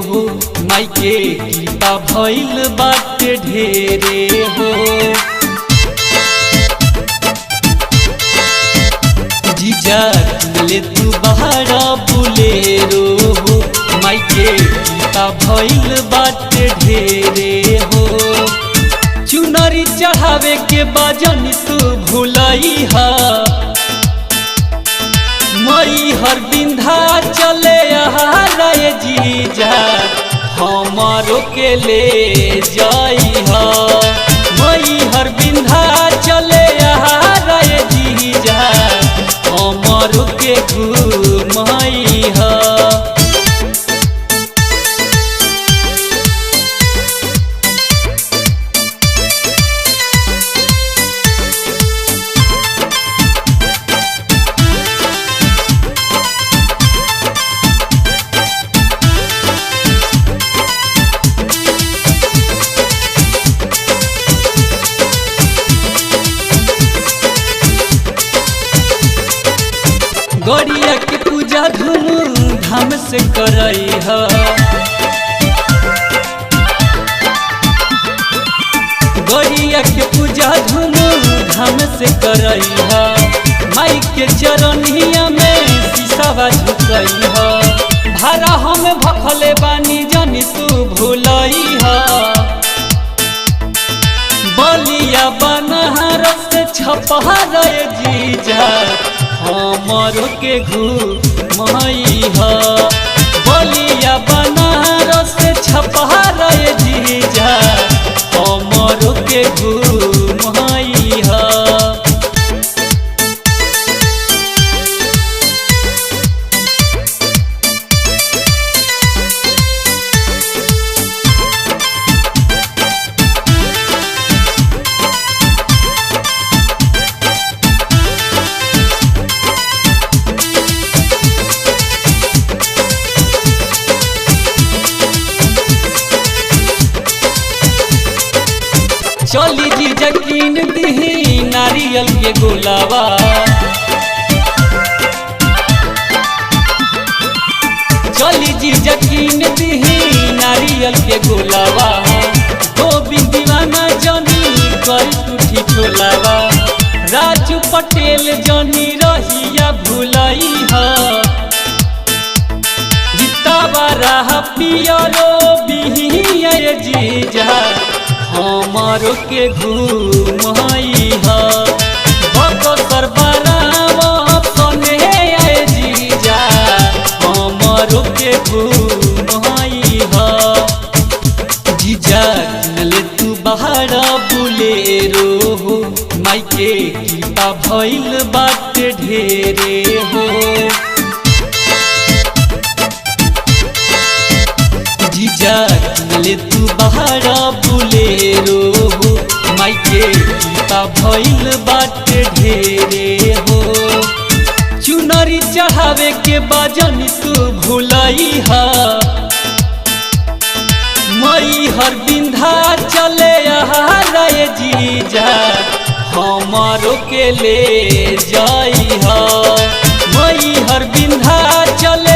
हो माई के कृपा भइल बाटे ढेरे हो। जीजा ले तू बहारा बुलेरो हो माई के कृपा भइल बाटे ढेरे हो। चुनरी चढ़ावे के बाजन तू भूलई हा मई हर बिंधा चले रे जीजा हमारो के ले जाई हा। मई हर बिंधा चले रे जीजा हमारो के घुमाई हा। गौरिया के पूजा धूमधाम से करई हा। गौरिया के पूजा धूमधाम से करई हा। माई के चरनिया में शीशावा झुकई हा। भारा हम भखले बानी जानी तू भूलई हा। बलिया बनारस से छपहा रे जीजा हमारो के घुमाई हा। बलिया बनारस से छपहा रे जीजा हमारो के घुमाई हा। चली जी जकीन दही नारियल के गोलावा। चली जी जकीन दही नारियल के गोलावा। गोविंद दीवाना जनी कर टूठी टोलावा। राजू पटेल जनी रहिया भूलई हा। जितावा राह पियरो बिहिया जीजा हमारो के घुमाई हा। बकसर बरावा सने आए जीजा हमारो के घुमाई हा। जीजा ले तू बहारा बुलेरो हो माई के कृपा भइल बाटे ढेरे हो। जीजा ले तू बहारा बुलेरो हो माई के कृपा भइल बाटे ढेरे हो। चुनरी चढ़ावे के बाजन तू भूलई हा। मई हर बिंधा चले रे जीजा हमारो के ले जाई हा। मई हर बिंधा चले